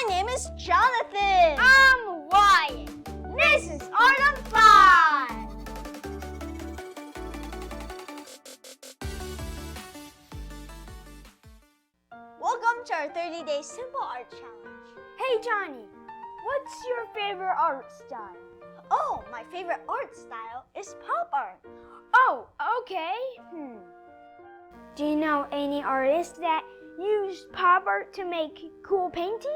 My name is Jonathan. I'm Wyatt. This is Artem Phi. Welcome to our 30-day Simple Art Challenge. Hey Johnny, what's your favorite art style? Oh, my favorite art style is pop art. Oh, okay. Do you know any artists that use pop art to make cool paintings?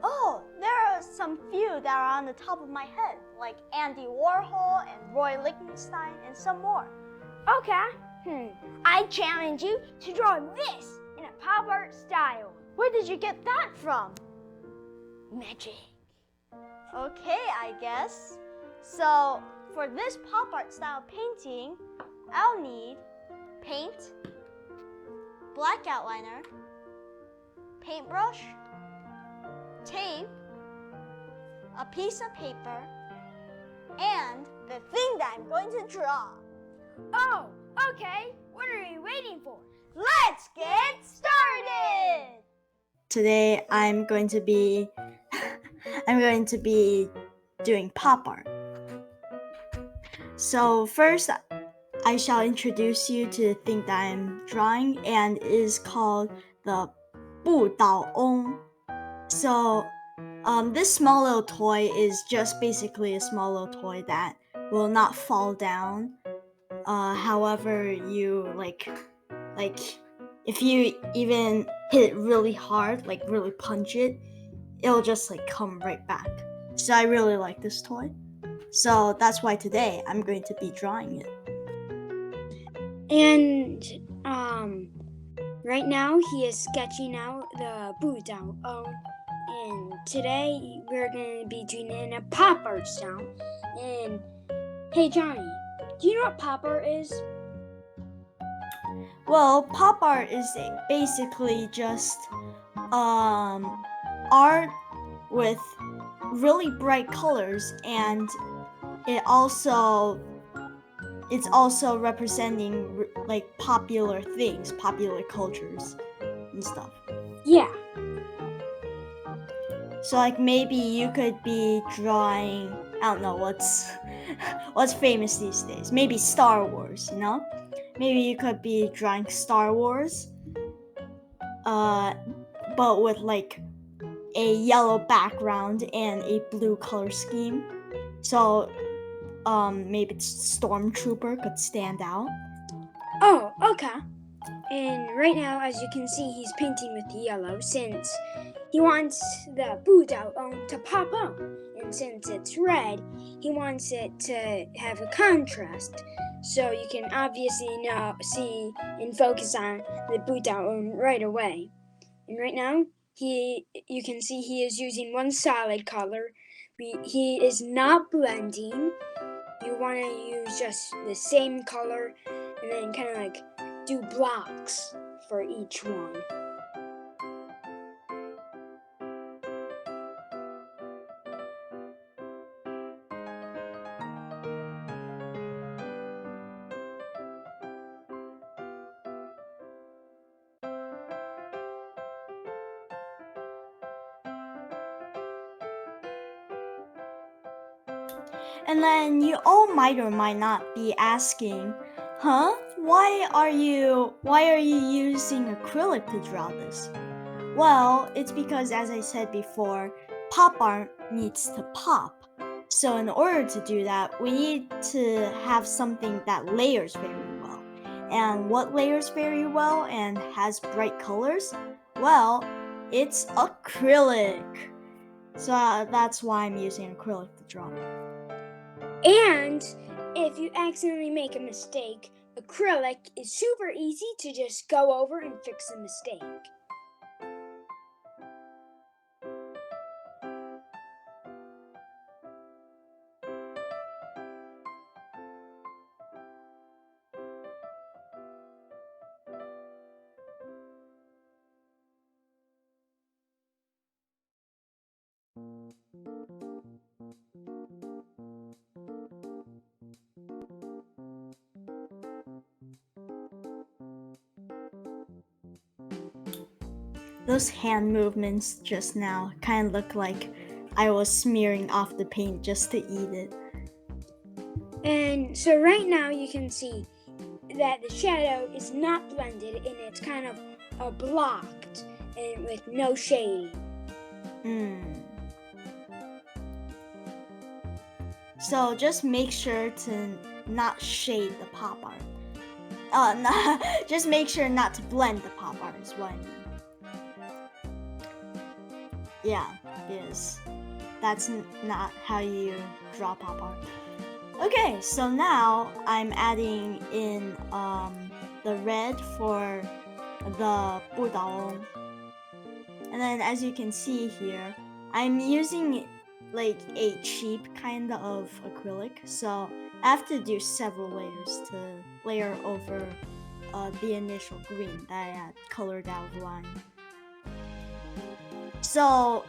Oh, there are some few that are on the top of my head, like Andy Warhol and Roy Lichtenstein and some more. Okay. I challenge you to draw this in a pop art style. Where did you get that from? Magic. Okay, I guess. So, for this pop art style painting, I'll need paint, black outliner, paintbrush, tape, a piece of paper, and the thing that I'm going to draw. Oh, okay. What are you waiting for? Let's get started! Today I'm going to be doing pop art. So first I shall introduce you to the thing that I'm drawing, and it is called the 不倒翁. So this small little toy is just basically a small little toy that will not fall down. However, you like if you even hit it really hard, like really punch it, it'll just like come right back. So I really like this toy. So that's why today I'm going to be drawing it. And right now he is sketching out the 不倒翁. And today we're going to be doing it in a pop art style. And hey Johnny, do you know what pop art is? Well, pop art is basically just art with really bright colors, and it's also representing like popular things, popular cultures and stuff. Yeah. So like maybe you could be drawing, I don't know what's famous these days. Maybe Star Wars, you know? Maybe you could be drawing Star Wars, but with like a yellow background and a blue color scheme. So maybe Stormtrooper could stand out. Oh, okay. And right now, as you can see, he's painting with yellow since he wants the 不倒翁 to pop out. And since it's red, he wants it to have a contrast. So you can obviously see and focus on the 不倒翁 right away. And right now, you can see he is using one solid color. He is not blending. You want to use just the same color and then kind of like do blocks for each one. And then you all might or might not be asking, why are you using acrylic to draw this? Well, it's because, as I said before, pop art needs to pop. So in order to do that, we need to have something that layers very well. And what layers very well and has bright colors? Well, it's acrylic. So that's why I'm using acrylic to draw. And if you accidentally make a mistake, acrylic is super easy to just go over and fix the mistake. those hand movements just now kind of look like I was smearing off the paint just to eat it. And so right now you can see that the shadow is not blended and it's kind of blocked and with no shading. So just make sure to not shade the pop art. Just make sure not to blend the pop art is what I mean. Yeah, because that's not how you draw pop art. Okay, so now I'm adding in the red for the 不倒翁. And then as you can see here, I'm using like a cheap kind of acrylic, so I have to do several layers to layer over the initial green that I had colored out of line. So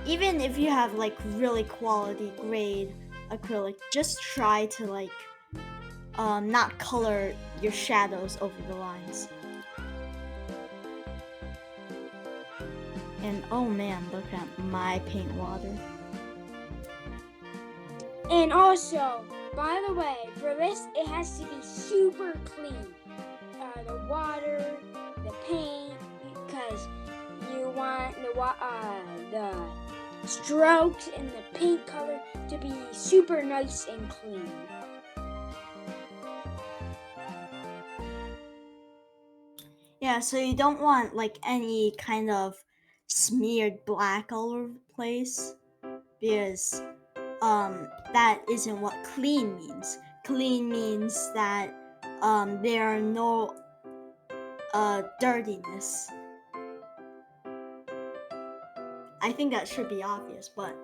even if you have like really quality grade acrylic, just try to like not color your shadows over the lines. And oh man, look at my paint water. And also, by the way, for this, it has to be super clean. The water, the paint, because you want the strokes and the paint color to be super nice and clean. Yeah, so you don't want like any kind of smeared black all over the place, because that isn't what clean means. Clean means that there are no dirtiness. I think that should be obvious, but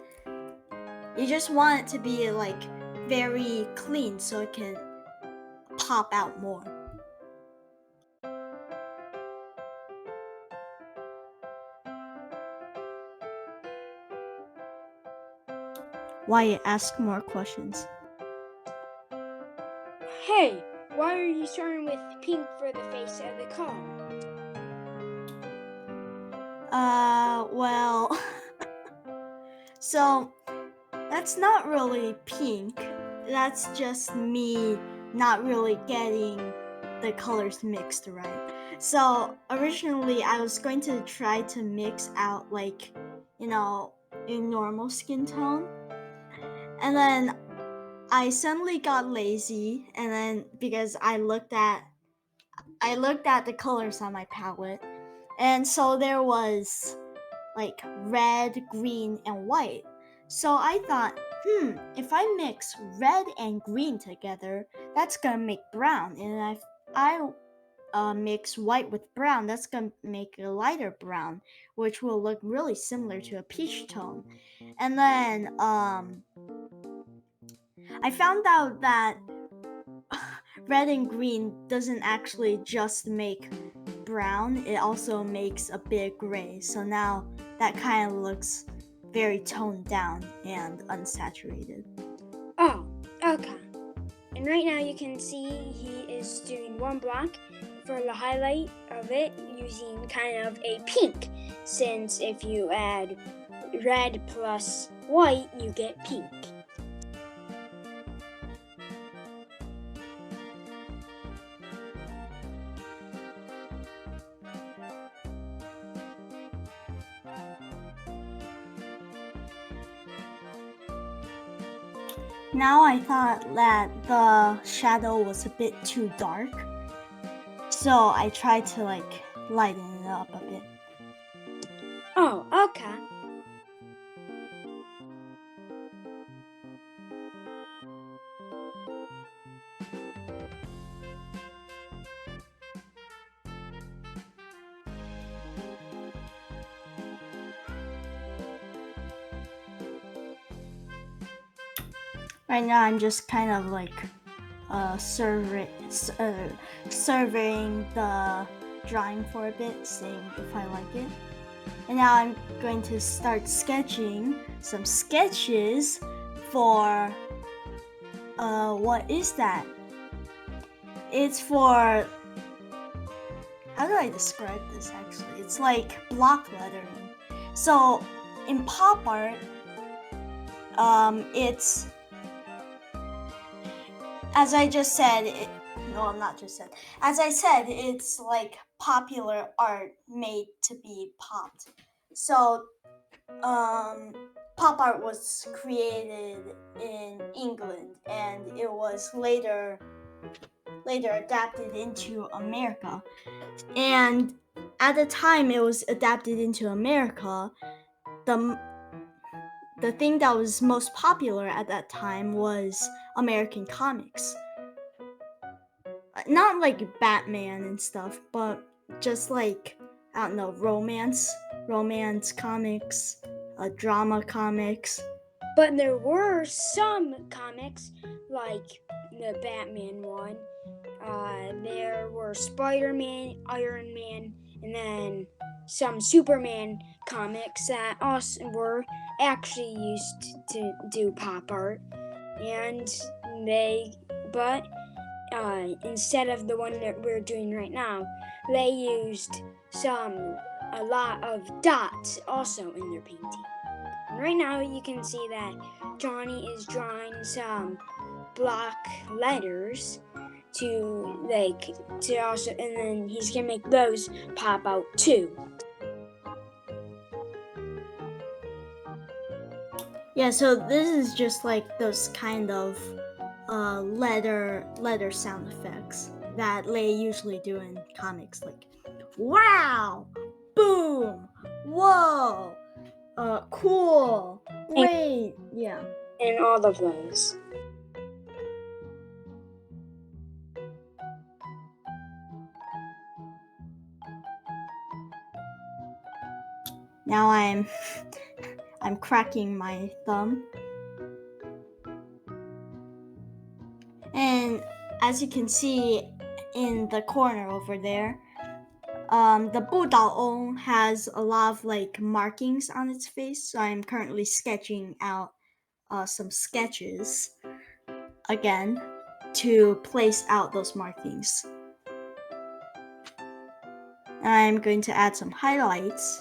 you just want it to be like very clean so it can pop out more. Why ask more questions? Hey, why are you starting with pink for the face of the car? Well, so that's not really pink. That's just me not really getting the colors mixed right. So originally I was going to try to mix out like, you know, a normal skin tone. And then I suddenly got lazy, and then because I looked at the colors on my palette, and so there was like red, green, and white. So I thought, if I mix red and green together, that's gonna make brown. And if I mix white with brown, that's gonna make a lighter brown, which will look really similar to a peach tone. And then I found out that red and green doesn't actually just make brown, it also makes a bit gray. So now that kind of looks very toned down and unsaturated. Oh, okay. And right now you can see he is doing one block for the highlight of it using kind of a pink, since if you add red plus white, you get pink. Now I thought that the shadow was a bit too dark, so I tried to like lighten it up a bit. Oh, okay. Right now I'm just kind of like surveying the drawing for a bit, seeing if I like it. And now I'm going to start sketching some sketches for what is that? It's for, how do I describe this actually? It's like block lettering. So in pop art, it's, as I just said, as I said, it's like popular art made to be popped. So pop art was created in England, and it was later adapted into America. And at the time it was adapted into America, the thing that was most popular at that time was American comics. Not like Batman and stuff, but just like, I don't know, romance comics, drama comics. But there were some comics, like the Batman one. There were Spider-Man, Iron Man, and then some Superman comics that also were actually used to do pop art. And instead of the one that we're doing right now, they used a lot of dots also in their painting. And right now you can see that Jonny is drawing some block letters to also, and then he's gonna make those pop out too. Yeah, so this is just like those kind of letter sound effects that they usually do in comics, like wow, boom, whoa, cool, great, yeah. And all of those. Now I'm cracking my thumb. And as you can see in the corner over there, the 不倒翁 has a lot of like markings on its face. So I'm currently sketching out some sketches again to place out those markings. I'm going to add some highlights.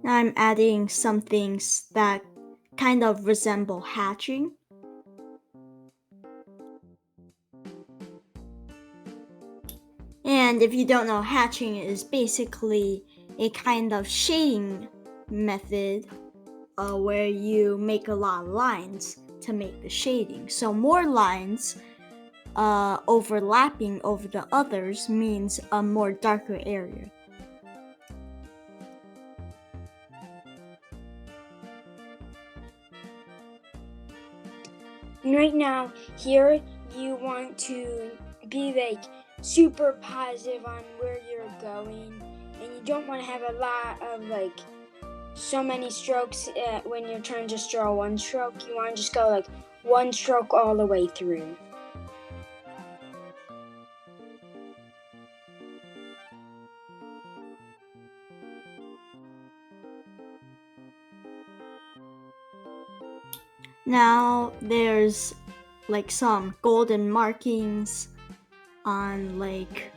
Now I'm adding some things that kind of resemble hatching. And if you don't know, hatching is basically a kind of shading method where you make a lot of lines to make the shading. So more lines overlapping over the others means a more darker area. And right now, here you want to be like super positive on where you're going, and you don't want to have a lot of like so many strokes when you're trying to just draw one stroke. You want to just go like one stroke all the way through. Now there's like some golden markings on like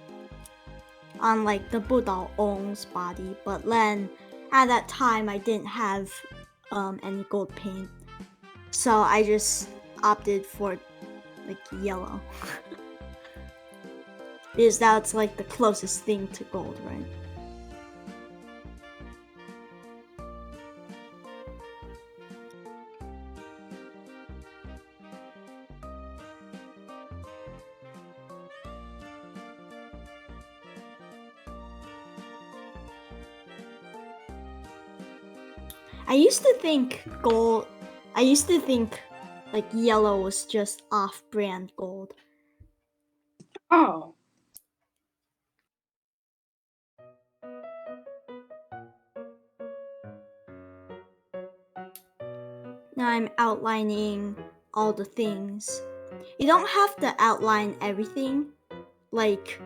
the Budao Ong's body, but then at that time I didn't have any gold paint, so I just opted for like yellow because that's like the closest thing to gold, right? I used to think like yellow was just off-brand gold. Oh. Now I'm outlining all the things. You don't have to outline everything. Like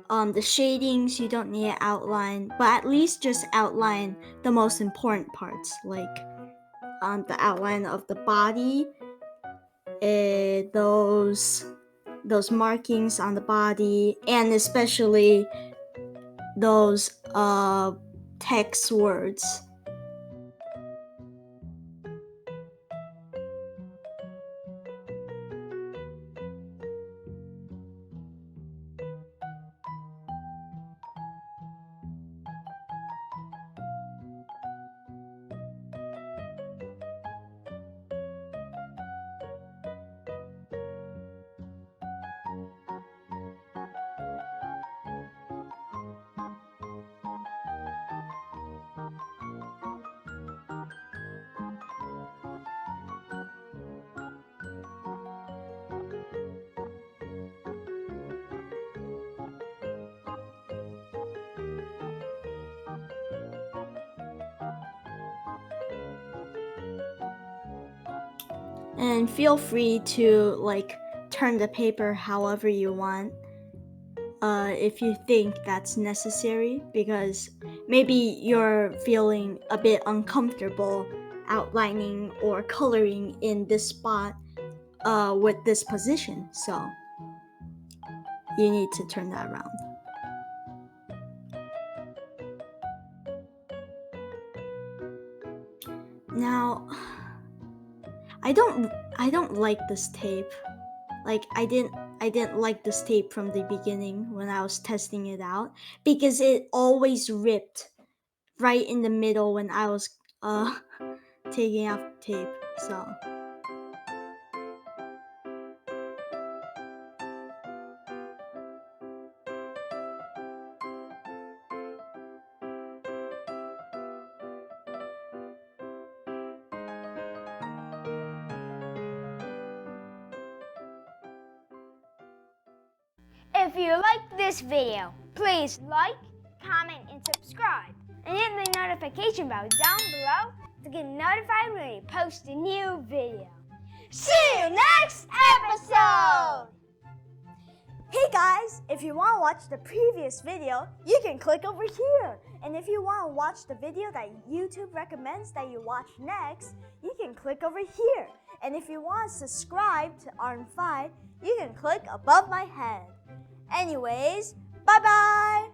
the shadings, you don't need to outline, but at least just outline the most important parts, like the outline of the body, those markings on the body, and especially those text words. And feel free to like turn the paper however you want, if you think that's necessary, because maybe you're feeling a bit uncomfortable outlining or coloring in this spot with this position, so you need to turn that around. Now, I don't like this tape. Like I didn't like this tape from the beginning when I was testing it out, because it always ripped right in the middle when I was taking off the tape. So If you like this video, please like, comment, and subscribe. And hit the notification bell down below to get notified when we post a new video. See you next episode! Hey guys, if you want to watch the previous video, you can click over here. And if you want to watch the video that YouTube recommends that you watch next, you can click over here. And if you want to subscribe to Artem Phi, you can click above my head. Anyways, bye-bye!